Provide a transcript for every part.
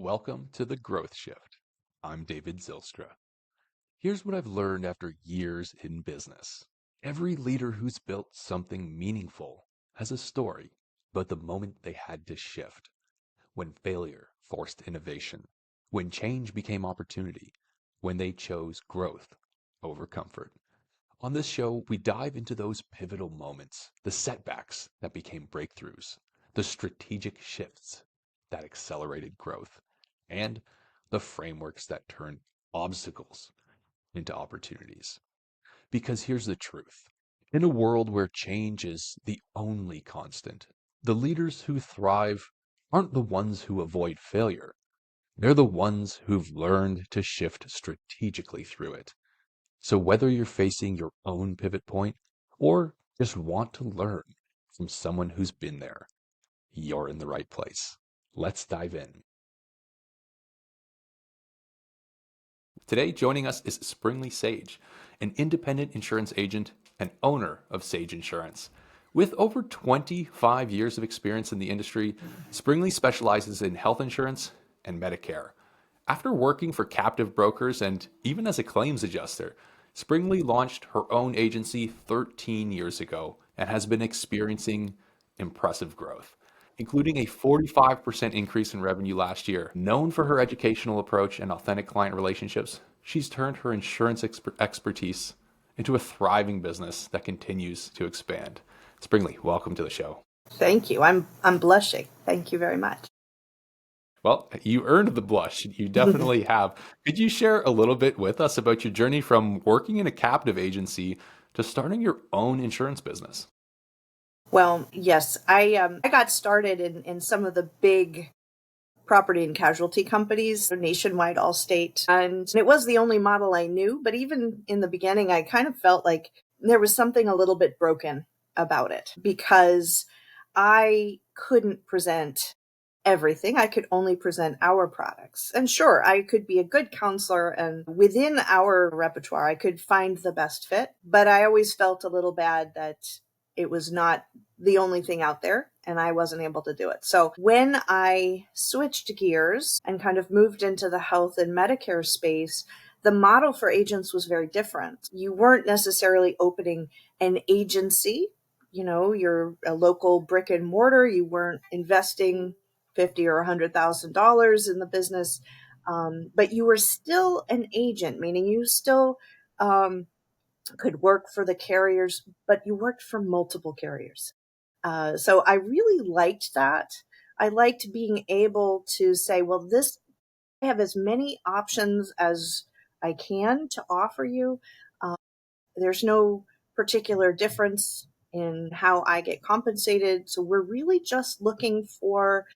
Welcome to the Growth Shift. I'm David Zilstra. Here's what I've learned after years in business. Every leader who's built something meaningful has a story, but the moment they had to shift, when failure forced innovation, when change became opportunity, when they chose growth over comfort. On this show, we dive into those pivotal moments, the setbacks that became breakthroughs, the strategic shifts that accelerated growth, and the frameworks that turn obstacles into opportunities. Because here's the truth. In a world where change is the only constant, the leaders who thrive aren't the ones who avoid failure. They're the ones who've learned to shift strategically through it. So whether you're facing your own pivot point or just want to learn from someone who's been there, you're in the right place. Let's dive in. Today, joining us is Springli Sage, an independent insurance agent and owner of Sage Insurance. With over 25 years of experience in the industry, Springli specializes in health insurance and Medicare. After working for captive brokers and even as a claims adjuster, Springli launched her own agency 13 years ago and has been experiencing impressive growth, including a 45% increase in revenue last year. Known for her educational approach and authentic client relationships, she's turned her insurance expertise into a thriving business that continues to expand. Springli, welcome to the show. Thank you. I'm blushing. Thank you very much. Well, you earned the blush. You definitely have. Could you share a little bit with us about your journey from working in a captive agency to starting your own insurance business? Well, yes, I got started in some of the big property and casualty companies, nationwide, Allstate, and it was the only model I knew. But even in the beginning, I kind of felt like there was something a little bit broken about it because I couldn't present everything. I could only present our products. And sure, I could be a good counselor and within our repertoire, I could find the best fit. But I always felt a little bad that it was not the only thing out there and I wasn't able to do it. So when I switched gears and kind of moved into the health and Medicare space, the model for agents was very different. You weren't necessarily opening an agency. You're a local brick and mortar. You weren't investing $50 or $100,000 in the business, but you were still an agent, meaning you still could work for the carriers, but you worked for multiple carriers. So I really liked that. I liked being able to say, well, I have as many options as I can to offer you. Uh, there's no particular difference in how I get compensated. So we're really just looking for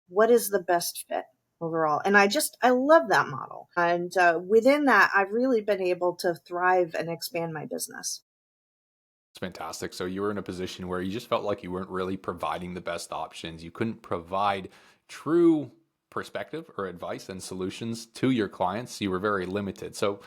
what is the best fit overall. And I love that model. And within that, I've really been able to thrive and expand my business. It's fantastic. So you were in a position where you just felt like you weren't really providing the best options. You couldn't provide true perspective or advice and solutions to your clients. You were very limited. So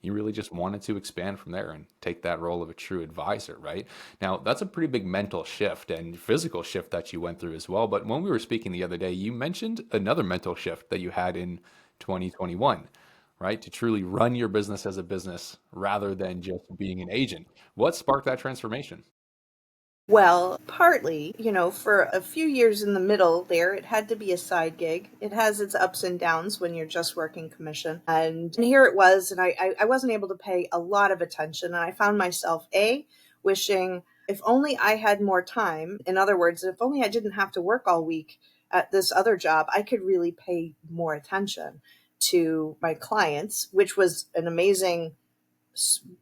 you really just wanted to expand from there and take that role of a true advisor, right? Now, that's a pretty big mental shift and physical shift that you went through as well. But when we were speaking the other day, you mentioned another mental shift that you had in 2021, right? To truly run your business as a business rather than just being an agent. What sparked that transformation? Well, partly, for a few years in the middle there, it had to be a side gig. It has its ups and downs when you're just working commission. And here it was, and I wasn't able to pay a lot of attention. And I found myself, wishing if only I had more time. In other words, if only I didn't have to work all week at this other job, I could really pay more attention to my clients, which was an amazing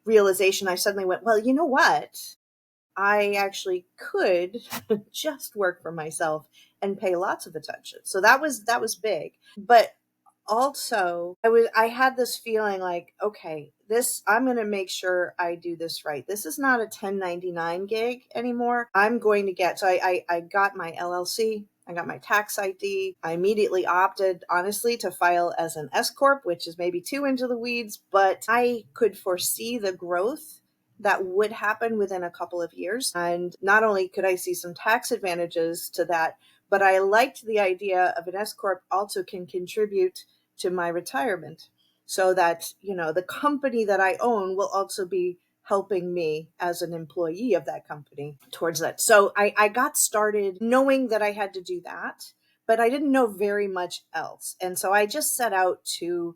realization. I suddenly went, well, you know what? I actually could just work for myself and pay lots of attention. So that was big. But also I had this feeling like, okay, I'm going to make sure I do this right. This is not a 1099 gig anymore. I'm going to get, so I got my LLC. I got my tax ID. I immediately opted, honestly, to file as an S Corp, which is maybe too into the weeds, but I could foresee the growth that would happen within a couple of years. And not only could I see some tax advantages to that, But I liked the idea of an S Corp also can contribute to my retirement so that, the company that I own will also be helping me as an employee of that company towards that. So I got started knowing that I had to do that, but I didn't know very much else. And so I just set out to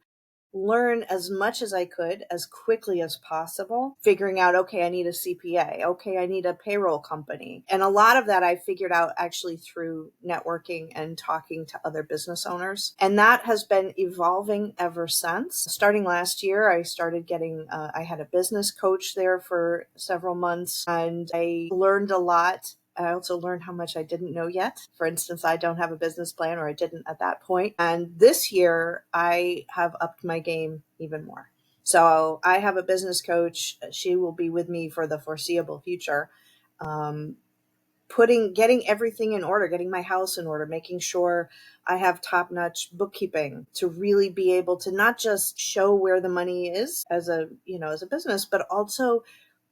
learn as much as I could as quickly as possible, figuring out, okay, I need a CPA. Okay, I need a payroll company. And a lot of that I figured out actually through networking and talking to other business owners. And that has been evolving ever since. Starting last year, I started getting, I had a business coach there for several months, and I learned a lot. I also learned how much I didn't know yet. For instance, I don't have a business plan, or I didn't at that point. And this year, I have upped my game even more. So I have a business coach. She will be with me for the foreseeable future. Um, getting everything in order, getting my house in order, making sure I have top-notch bookkeeping to really be able to not just show where the money is as a business, but also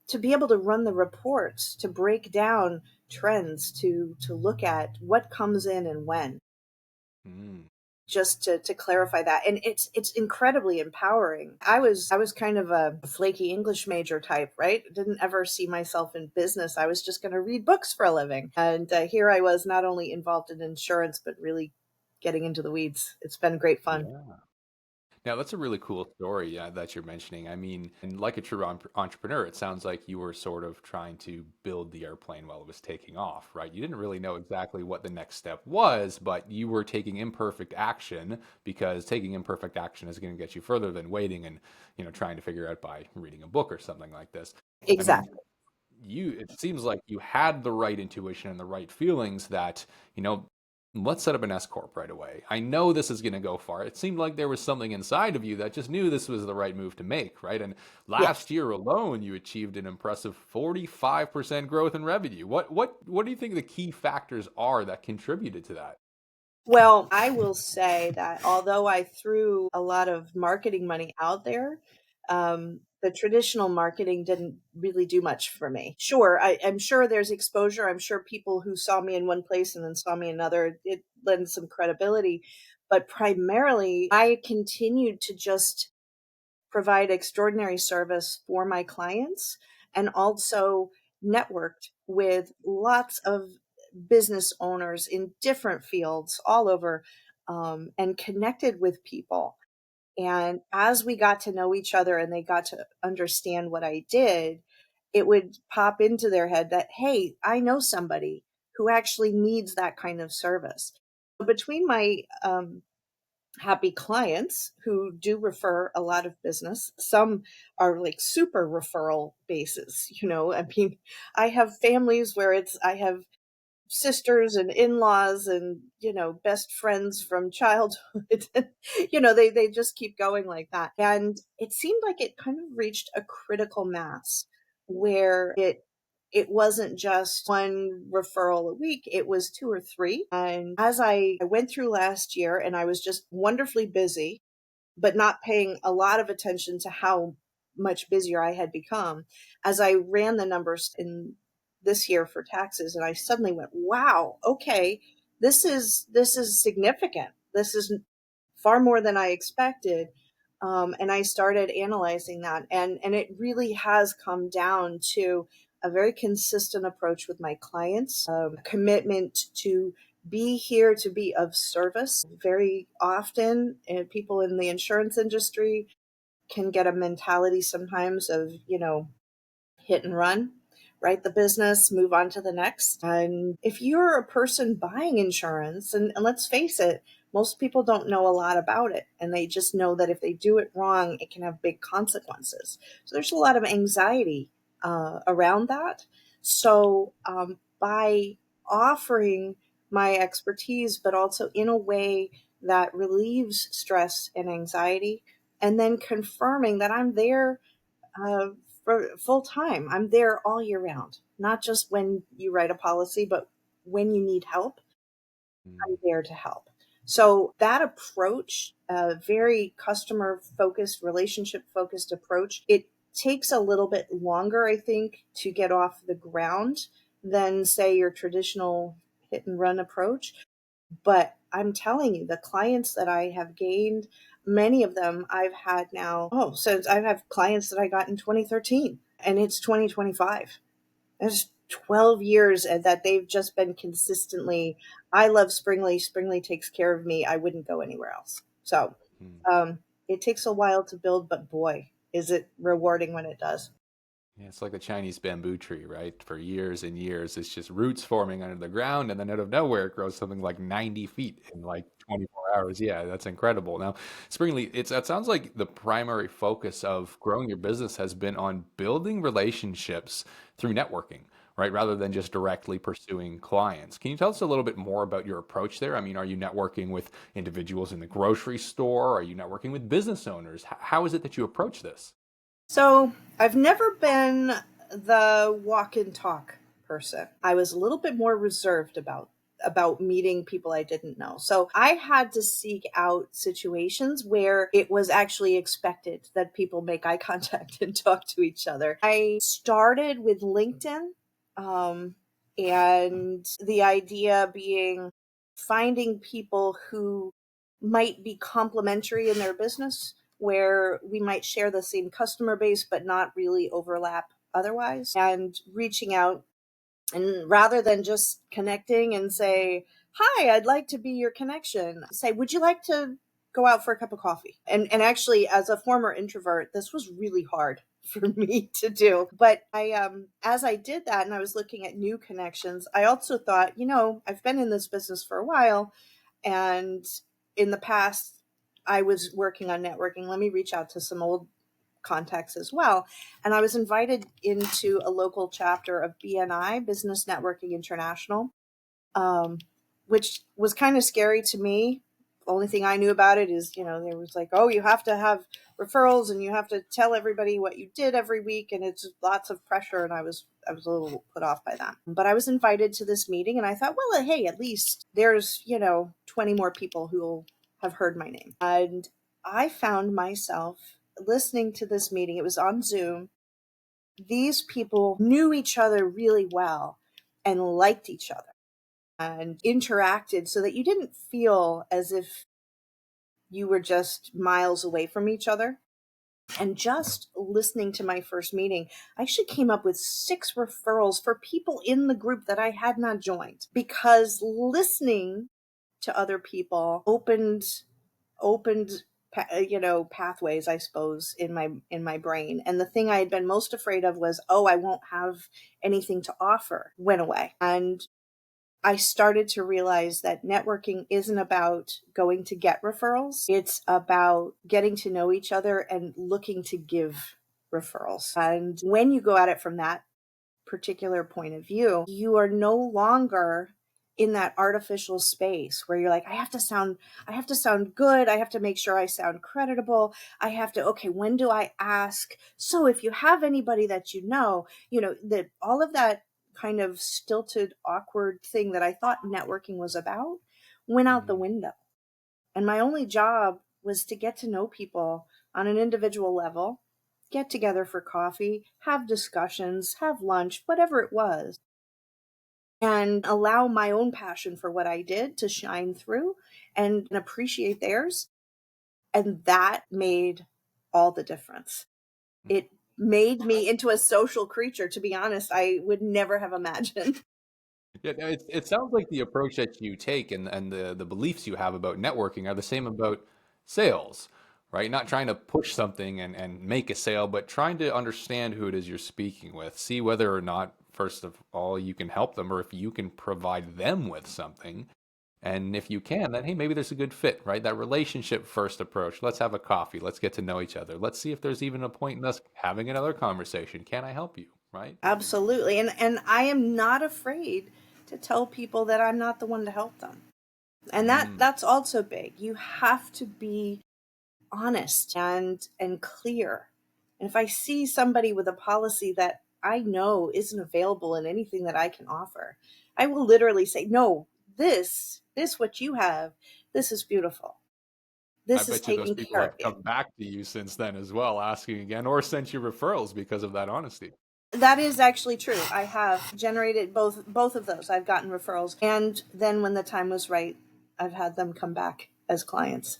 to be able to run the reports, to break down trends, to look at what comes in and when, Mm. just to clarify that. And it's incredibly empowering. I was kind of a flaky English major type, right? Didn't ever see myself in business. I was just going to read books for a living. And here I was, not only involved in insurance, but really getting into the weeds. It's been great fun. Yeah. Now, that's a really cool story, yeah, that you're mentioning. I mean, and like a true entrepreneur, it sounds like you were sort of trying to build the airplane while it was taking off, right? You didn't really know exactly what the next step was, but you were taking imperfect action because taking imperfect action is going to get you further than waiting and, trying to figure out by reading a book or something like this. I mean, Exactly. it seems like you had the right intuition and the right feelings that, let's set up an S corp right away. I know this is going to go far. It seemed like there was something inside of you that just knew this was the right move to make, right? And Yes. last year alone, you achieved an impressive 45% growth in revenue. What do you think the key factors are that contributed to that? Well, I will say that although I threw a lot of marketing money out there, the traditional marketing didn't really do much for me. Sure, I'm sure there's exposure. I'm sure people who saw me in one place and then saw me in another, it lends some credibility. But primarily, I continued to just provide extraordinary service for my clients, and also networked with lots of business owners in different fields all over, and connected with people. And as we got to know each other and they got to understand what I did, it would pop into their head that, hey, I know somebody who actually needs that kind of service. Between my happy clients who do refer a lot of business. Some are like super referral bases, I mean, I have families where I have sisters and in-laws and, best friends from childhood. They just keep going like that. And it seemed like it kind of reached a critical mass where it wasn't just one referral a week, it was two or three. And as I went through last year and I was just wonderfully busy, but not paying a lot of attention to how much busier I had become, as I ran the numbers in this year for taxes, and I suddenly went, wow, okay, this is significant. This is far more than I expected. And I started analyzing that, and it really has come down to a very consistent approach with my clients, commitment to be here to be of service. Very often, people in the insurance industry can get a mentality sometimes of, hit and run, write the business, move on to the next. And if you're a person buying insurance, and let's face it, most people don't know a lot about it. And they just know that if they do it wrong, it can have big consequences. So there's a lot of anxiety around that. So by offering my expertise, but also in a way that relieves stress and anxiety, and then confirming that I'm there uh, for full time. I'm there all year round, not just when you write a policy, but when you need help, I'm Mm. there to help. So that approach, a very customer focused, relationship focused approach, it takes a little bit longer, I think, to get off the ground than, say, your traditional hit and run approach. But I'm telling you, the clients that I have gained, many of them I've had now. Oh, so I have clients that I got in 2013 and it's 2025. There's 12 years that they've just been consistently. I love Springli. Springli takes care of me. I wouldn't go anywhere else. So Hmm. it takes a while to build, but boy, is it rewarding when it does. Yeah, it's like the Chinese bamboo tree, right? For years and years, it's just roots forming under the ground, and then out of nowhere, it grows something like 90 feet in like 24 hours. Yeah, that's incredible. Now, Springly, that sounds like the primary focus of growing your business has been on building relationships through networking, right? Rather than just directly pursuing clients. Can you tell us a little bit more about your approach there? I mean, are you networking with individuals in the grocery store? Are you networking with business owners? How is it that you approach this? So I've never been the walk and talk person. I was a little bit more reserved about meeting people I didn't know. So I had to seek out situations where it was actually expected that people make eye contact and talk to each other. I started with LinkedIn, um, and the idea being finding people who might be complementary in their business, where we might share the same customer base but not really overlap otherwise, and reaching out, and rather than just connecting and say, "Hi, I'd like to be your connection," say, "Would you like to go out for a cup of coffee?" And actually, as a former introvert, this was really hard for me to do. But as I did that and I was looking at new connections, I also thought, I've been in this business for a while, and in the past, I was working on networking. Let me reach out to some old contacts as well. And I was invited into a local chapter of BNI, Business Networking International, um, which was kind of scary to me. The only thing I knew about it is, there was like, oh, you have to have referrals and you have to tell everybody what you did every week, and it's lots of pressure. And I was a little put off by that. But I was invited to this meeting, and I thought, well, hey, at least there's 20 more people who will have heard my name. And I found myself listening to this meeting. It was on Zoom. These people knew each other really well and liked each other and interacted so that you didn't feel as if you were just miles away from each other. And just listening to my first meeting, I actually came up with 6 referrals for people in the group that I had not joined, because listening to other people opened pathways, I suppose, in my brain. And the thing I had been most afraid of was, oh, I won't have anything to offer, went away. And I started to realize that networking isn't about going to get referrals. It's about getting to know each other and looking to give referrals. And when you go at it from that particular point of view, you are no longer in that artificial space where you're like, I have to sound good. I have to make sure I sound creditable. Okay, when do I ask? So if you have anybody that that all of that kind of stilted, awkward thing that I thought networking was about went out the Mm. window. And my only job was to get to know people on an individual level, get together for coffee, have discussions, have lunch, whatever it was, and allow my own passion for what I did to shine through and appreciate theirs. And that made all the difference. It made me into a social creature. To be honest, I would never have imagined. Yeah, no, it sounds like the approach that you take and the beliefs you have about networking are the same about sales, right? Not trying to push something and make a sale, but trying to understand who it is you're speaking with, see whether or not, first of all, you can help them or if you can provide them with something. And if you can, then hey, maybe there's a good fit, right? That relationship first approach. Let's have a coffee. Let's get to know each other. Let's see if there's even a point in us having another conversation. Can I help you, right? Absolutely. And I am not afraid to tell people that I'm not the one to help them. And Mm. that's also big. You have to be honest and clear. And if I see somebody with a policy that I know isn't available in anything that I can offer, I will literally say, "No, this what you have, this is beautiful. I This is bet you those taking people care of have you." come back to you since then as well, asking again, or sent you referrals because of that honesty. That is actually true. I have generated both of those. I've gotten referrals, and then when the time was right, I've had them come back as clients.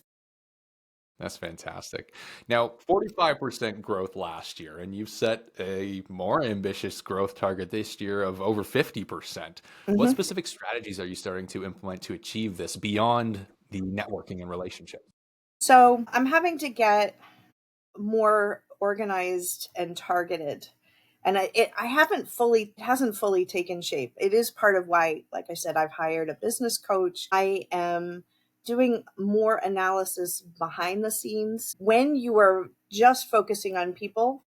That's fantastic. Now, 45% growth last year, and you've set a more ambitious growth target this year of over 50%. What Hmm. specific strategies are you starting to implement to achieve this beyond the networking and relationships? So I'm having to get more organized and targeted. And I haven't fully, it hasn't fully taken shape. It is part of why, like I said, I've hired a business coach. I am doing more analysis behind the scenes. When you are just focusing on people,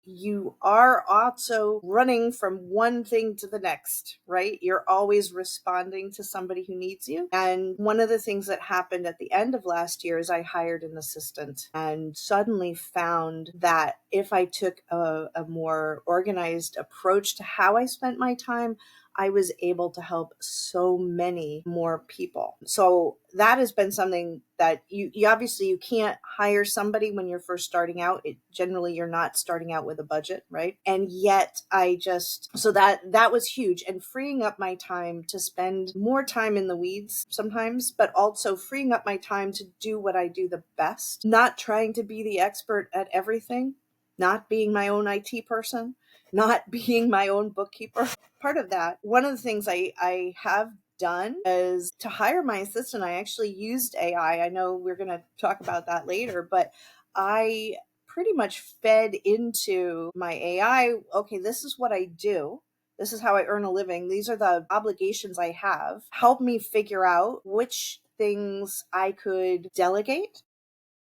you are also running from one thing to the next, right? You're always responding to somebody who needs you. And one of the things that happened at the end of last year is I hired an assistant and suddenly found that if I took a more organized approach to how I spent my time, I was able to help so many more people. So that has been something that you obviously you can't hire somebody when you're first starting out. It generally you're not starting out with a budget, right? And yet I just so that was huge, and freeing up my time to spend more time in the weeds sometimes, but also freeing up my time to do what I do the best, not trying to be the expert at everything, not being my own IT person, not being my own bookkeeper. Part of that, one of the things I have done is to hire my assistant. I actually used AI. I know we're going to talk about that later, but I pretty much fed into my AI. Okay, this is what I do. This is how I earn a living. These are the obligations I have. Help me figure out which things I could delegate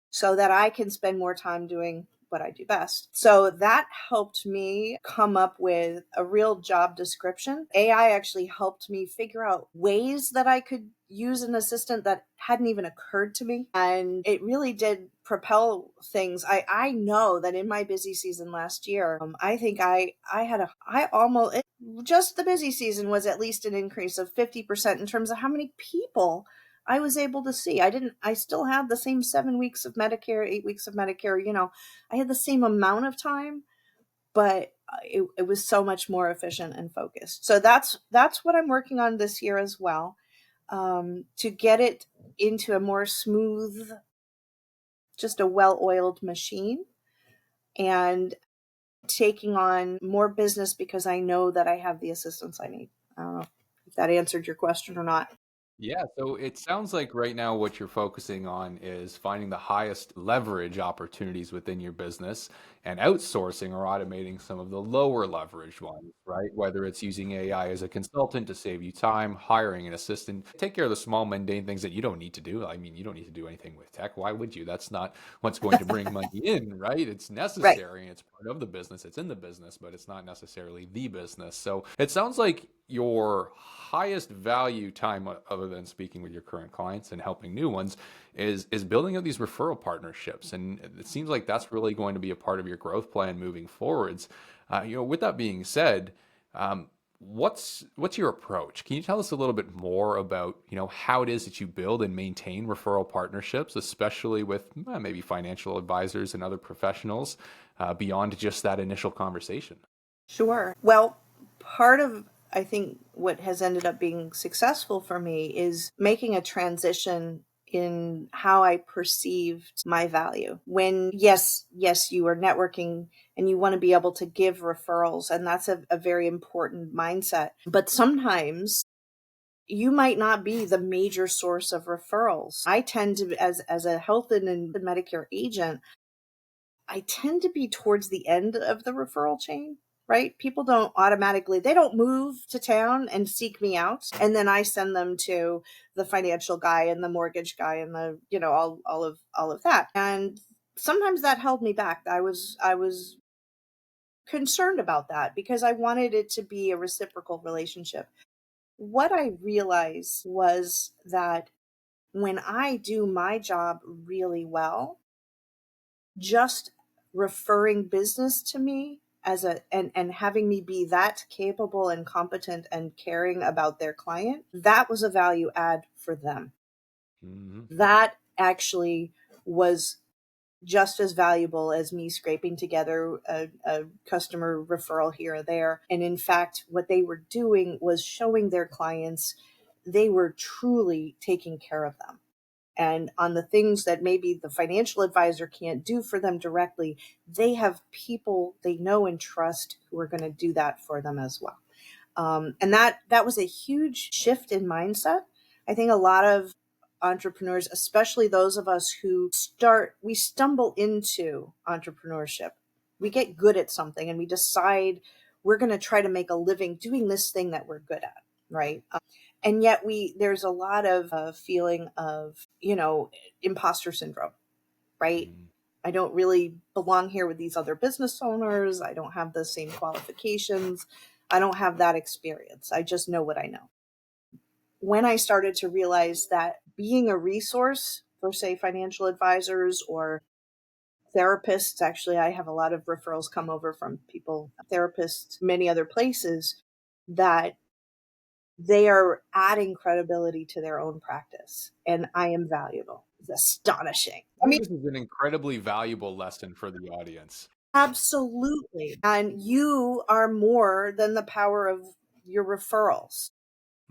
so that I can spend more time doing what I do best. So that helped me come up with a real job description. AI actually helped me figure out ways that I could use an assistant that hadn't even occurred to me. And it really did propel things. I know that in my busy season last year, I think I had a, I almost, just the busy season was at least an increase of 50% in terms of how many people I was able to see. I still had the same 7 weeks of Medicare, 8 weeks of Medicare, I had the same amount of time, but it was so much more efficient and focused. So that's what I'm working on this year as well, to get it into a more smooth, just a well-oiled machine, and taking on more business because I know that I have the assistance I need. I don't know if that answered your question or not. Yeah, so it sounds like right now what you're focusing on is finding the highest leverage opportunities within your business and outsourcing or automating some of the lower leverage ones, right? Whether it's using AI as a consultant to save you time, hiring an assistant, take care of the small mundane things that you don't need to do. I mean, you don't need to do anything with tech. Why would you? That's not what's going to bring money in, right? It's Right. necessary and it's part of the business. It's in the business, but it's not necessarily the business. So it sounds like your highest value time, other than speaking with your current clients and helping new ones, is building up these referral partnerships, and it seems like that's really going to be a part of your growth plan moving forwards. With that being said, what's your approach? Can you tell us a little bit more about how it is that you build and maintain referral partnerships, especially with maybe financial advisors and other professionals, beyond just that initial conversation? Sure. Well, part of I think what has ended up being successful for me is making a transition in how I perceived my value. When yes, you are networking and you want to be able to give referrals, and that's a very important mindset. But sometimes you might not be the major source of referrals. I tend to, as a health and Medicare agent, I tend to be towards the end of the referral chain, right? People don't automatically, they don't move to town and seek me out. And then I send them to the financial guy and the mortgage guy and the, all of that. And sometimes that held me back. I was concerned about that because I wanted it to be a reciprocal relationship. What I realized was that when I do my job really well, just referring business to me as and having me be that capable and competent and caring about their client, that was a value add for them. Hmm. That actually was just as valuable as me scraping together a customer referral here or there. And in fact, what they were doing was showing their clients they were truly taking care of them. And on the things that maybe the financial advisor can't do for them directly, they have people they know and trust who are going to do that for them as well. And that was a huge shift in mindset. I think a lot of entrepreneurs, especially those of us who we stumble into entrepreneurship. We get good at something and we decide we're going to try to make a living doing this thing that we're good at, right? And yet there's a lot of feeling of, imposter syndrome, right? Mm. I don't really belong here with these other business owners. I don't have the same qualifications. I don't have that experience. I just know what I know. When I started to realize that being a resource for, say, financial advisors or therapists, actually, I have a lot of referrals come over from people, therapists, many other places, that they are adding credibility to their own practice. And I am valuable. It's astonishing. I I mean, think this is an incredibly valuable lesson for the audience. absolutely. And you are more than the power of your referrals.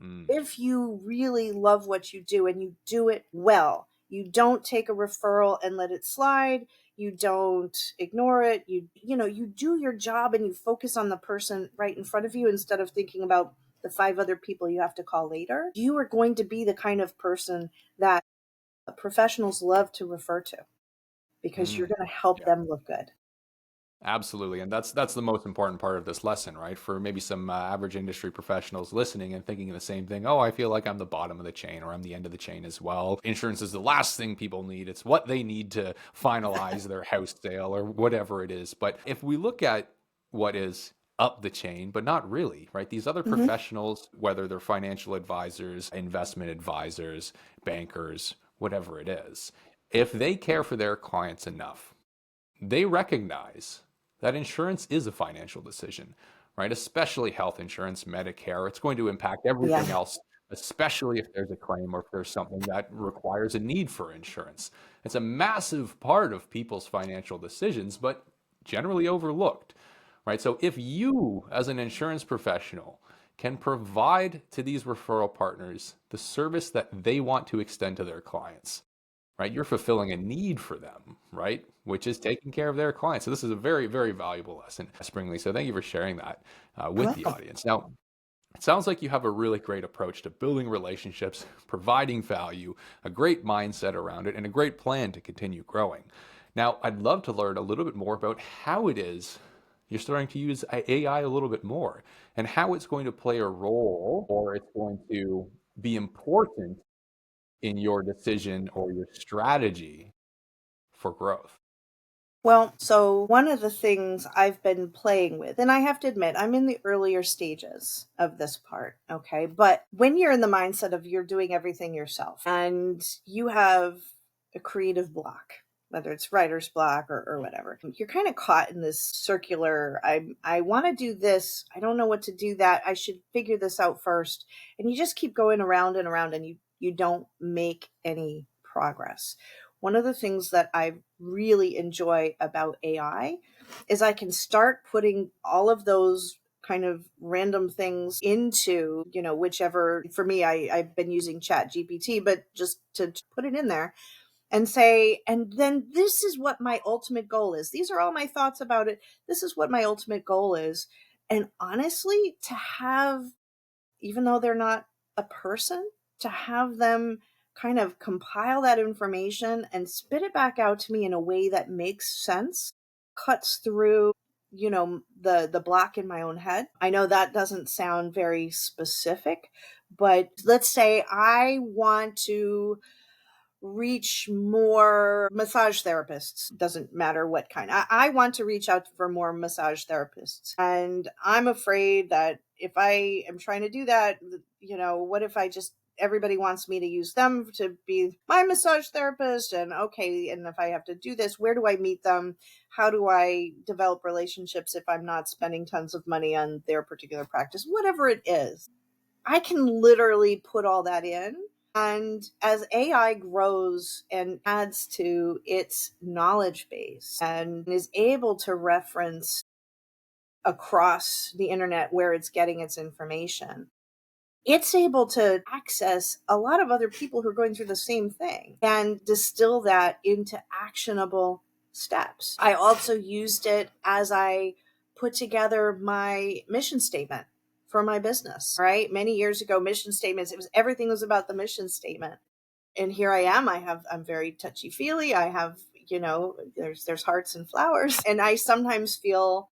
Mm. If you really love what you do and you do it well, you don't take a referral and let it slide. You don't ignore it. You do your job and you focus on the person right in front of you instead of thinking about the 5 other people you have to call later. You are going to be the kind of person that professionals love to refer to because you're Mm. going to help Yeah. them look good. Absolutely. And that's the most important part of this lesson, right? For maybe some average industry professionals listening and thinking the same thing. Oh, I feel like I'm the bottom of the chain or I'm the end of the chain as well. Insurance is the last thing people need. It's what they need to finalize their house sale or whatever it is. But if we look at what is up the chain, but not really, right? These other Mm-hmm. professionals, whether they're financial advisors, investment advisors, bankers, whatever it is, if they care for their clients enough, they recognize that insurance is a financial decision, right? Especially health insurance, Medicare. It's going to impact everything Yeah. else, especially if there's a claim or if there's something that requires a need for insurance. It's a massive part of people's financial decisions, but generally overlooked, right? So if you, as an insurance professional, can provide to these referral partners the service that they want to extend to their clients, right? You're fulfilling a need for them, right? Which is taking care of their clients. So this is a very, very valuable lesson, Springly. So thank you for sharing that You're with the welcome. audience. Now, it sounds like you have a really great approach to building relationships, providing value, a great mindset around it, and a great plan to continue growing. Now, I'd love to learn a little bit more about how it is you're starting to use AI a little bit more and how it's going to play a role or it's going to be important in your decision or your strategy for growth. Well, so one of the things I've been playing with, and I have to admit, I'm in the earlier stages of this part, okay? But when you're in the mindset of you're doing everything yourself and you have a creative block, whether it's writer's block or whatever, you're kind of caught in this circular, I want to do this, I don't know what to do that, I should figure this out first. And you just keep going around and around and you don't make any progress. One of the things that I really enjoy about AI is I can start putting all of those kind of random things into, whichever, for me, I've been using Chat GPT, but just to put it in there and say, and then this is what my ultimate goal is. These are all my thoughts about it. This is what my ultimate goal is. And honestly, to have, even though they're not a person, to have them kind of compile that information and spit it back out to me in a way that makes sense, cuts through, the block in my own head. I know that doesn't sound very specific, but let's say I want to reach more massage therapists. Doesn't matter what kind. I want to reach out for more massage therapists. And I'm afraid that if I am trying to do that, what if everybody wants me to use them to be my massage therapist? And okay, and if I have to do this, where do I meet them? How do I develop relationships if I'm not spending tons of money on their particular practice? Whatever it is, I can literally put all that in. And as AI grows and adds to its knowledge base and is able to reference across the internet where it's getting its information, it's able to access a lot of other people who are going through the same thing and distill that into actionable steps. I also used it as I put together my mission statement for my business, right? Many years ago, mission statements, everything was about the mission statement. And here I am. I'm very touchy feely. I have, there's hearts and flowers. And I sometimes feel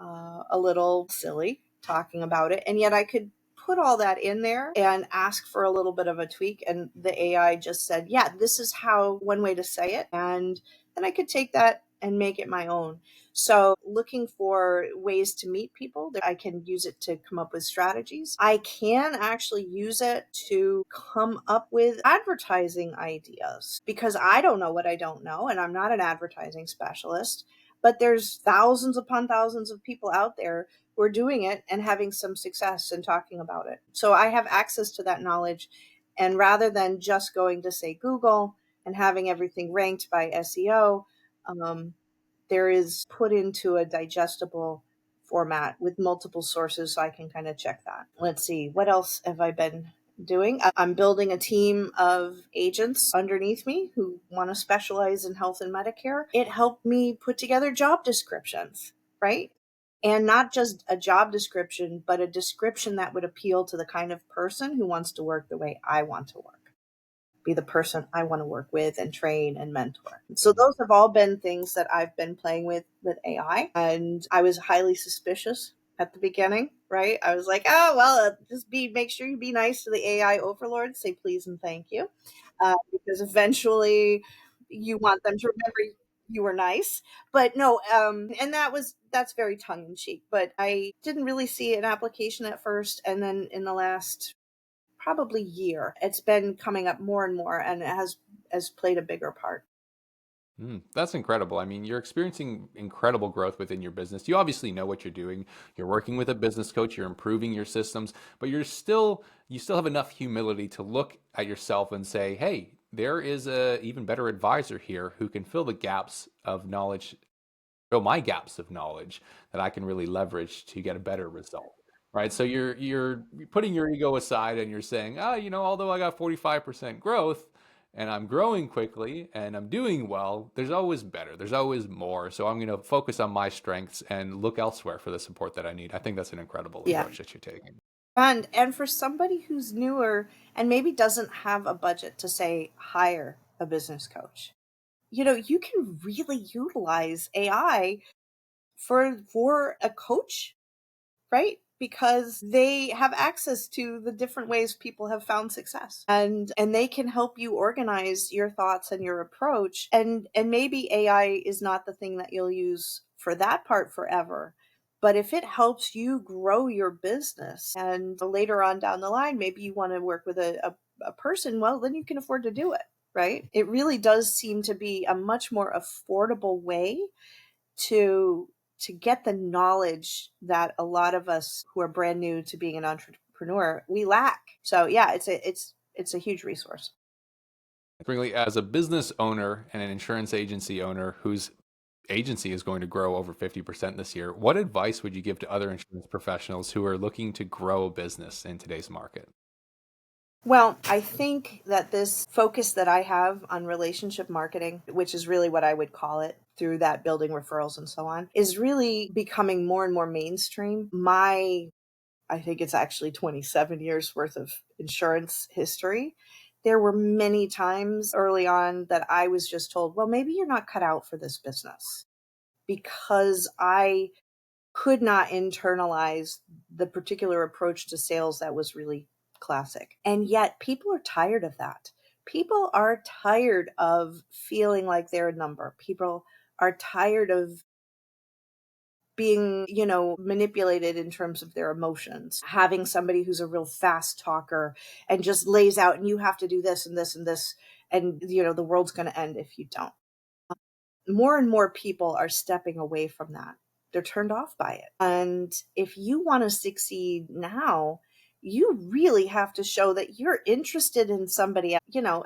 a little silly talking about it. And yet I could put all that in there and ask for a little bit of a tweak. And the AI just said, yeah, this is how one way to say it. And then I could take that and make it my own. So looking for ways to meet people, I can use it to come up with strategies. I can actually use it to come up with advertising ideas because I don't know what I don't know. And I'm not an advertising specialist, but there's thousands upon thousands of people out there who are doing it and having some success and talking about it. So I have access to that knowledge. And rather than just going to, say, Google and having everything ranked by SEO, there is put into a digestible format with multiple sources so I can kind of check that. Let's see, what else have I been doing? I'm building a team of agents underneath me who want to specialize in health and Medicare. It helped me put together job descriptions, right? And not just a job description, but a description that would appeal to the kind of person who wants to work the way I want to work, be the person I want to work with and train and mentor. So those have all been things that I've been playing with AI. And I was highly suspicious at the beginning, right? I was like, oh, well, make sure you be nice to the AI overlords, say please and thank you. Because eventually you want them to remember you were nice. But no, and that's very tongue in cheek, but I didn't really see an application at first. And then in the last probably year, it's been coming up more and more, and it has played a bigger part. That's incredible. I mean, you're experiencing incredible growth within your business. You obviously know what you're doing. You're working with a business coach, you're improving your systems, but you still have enough humility to look at yourself and say, "Hey, there is a even better advisor here who can fill the gaps of knowledge, fill my gaps of knowledge that I can really leverage to get a better result." Right? So you're putting your ego aside and you're saying, "Ah, although I got 45% growth, and I'm growing quickly and I'm doing well, there's always better. There's always more. So I'm going to focus on my strengths and look elsewhere for the support that I need." I think that's an incredible Yeah. approach that you're taking. And for somebody who's newer and maybe doesn't have a budget to, say, hire a business coach, you can really utilize AI for a coach, right? Because they have access to the different ways people have found success, and they can help you organize your thoughts and your approach. And maybe AI is not the thing that you'll use for that part forever. But if it helps you grow your business and later on down the line, maybe you want to work with a person, well, then you can afford to do it, right? It really does seem to be a much more affordable way to get the knowledge that a lot of us who are brand new to being an entrepreneur, we lack. So yeah, it's a huge resource. Springly, as a business owner and an insurance agency owner whose agency is going to grow over 50% this year, what advice would you give to other insurance professionals who are looking to grow a business in today's market? Well, I think that this focus that I have on relationship marketing, which is really what I would call it, through that building referrals and so on, is really becoming more and more mainstream. I think it's actually 27 years worth of insurance history. There were many times early on that I was just told, well, maybe you're not cut out for this business, because I could not internalize the particular approach to sales that was really classic. And yet people are tired of that. People are tired of feeling like they're a number. People are tired of being, manipulated in terms of their emotions. Having somebody who's a real fast talker and just lays out, and you have to do this and this and this, and the world's going to end if you don't. More and more people are stepping away from that. They're turned off by it. And if you want to succeed now, you really have to show that you're interested in somebody,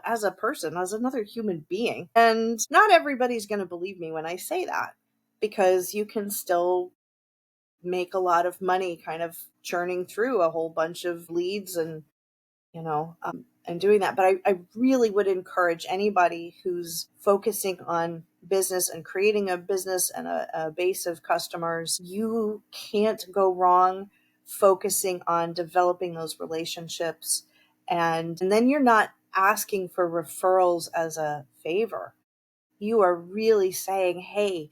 as a person, as another human being. And not everybody's going to believe me when I say that, because you can still make a lot of money kind of churning through a whole bunch of leads and doing that. But I really would encourage anybody who's focusing on business and creating a business and a base of customers, you can't go wrong focusing on developing those relationships. And then you're not asking for referrals as a favor. You are really saying, hey,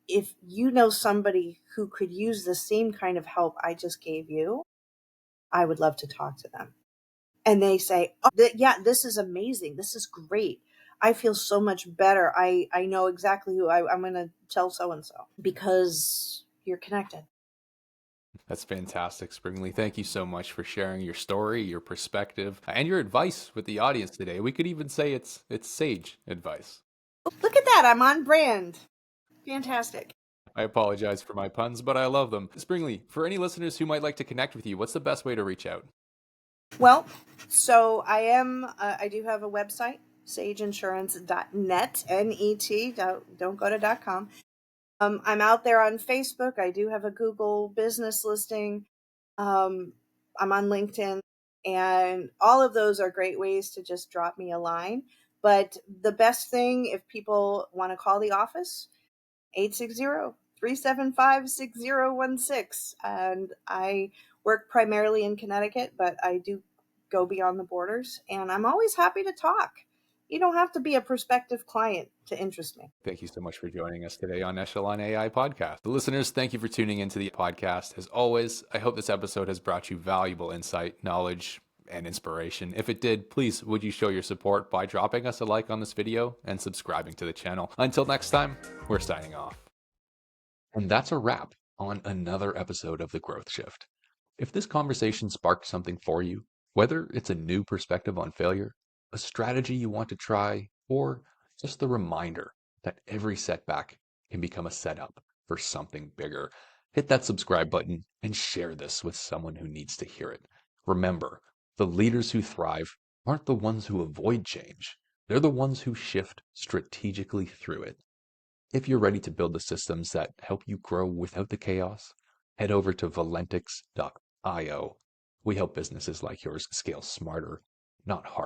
if you know somebody who could use the same kind of help I just gave you, I would love to talk to them. And they say, oh, yeah, this is amazing. This is great. I feel so much better. I know exactly who I'm going to tell so-and-so because you're connected. That's fantastic, Springly. Thank you so much for sharing your story, your perspective, and your advice with the audience today. We could even say it's sage advice. Look at that. I'm on brand. Fantastic. I apologize for my puns, but I love them. Springly, for any listeners who might like to connect with you, what's the best way to reach out? Well, so I do have a website, sageinsurance.net, N-E-T, don't go to .com. I'm out there on Facebook. I do have a Google business listing. I'm on LinkedIn, and all of those are great ways to just drop me a line. But the best thing, if people want to call the office, 860-375-6016. And I work primarily in Connecticut, but I do go beyond the borders, and I'm always happy to talk. You don't have to be a prospective client to interest me. Thank you so much for joining us today on Echelon AI Podcast. The listeners, thank you for tuning into the podcast. As always, I hope this episode has brought you valuable insight, knowledge, and inspiration. If it did, please would you show your support by dropping us a like on this video and subscribing to the channel. Until next time, we're signing off. And that's a wrap on another episode of The Growth Shift. If this conversation sparked something for you, whether it's a new perspective on failure, a strategy you want to try, or just the reminder that every setback can become a setup for something bigger, hit that subscribe button and share this with someone who needs to hear it. Remember, the leaders who thrive aren't the ones who avoid change. They're the ones who shift strategically through it. If you're ready to build the systems that help you grow without the chaos, head over to valentix.io. We help businesses like yours scale smarter, not harder.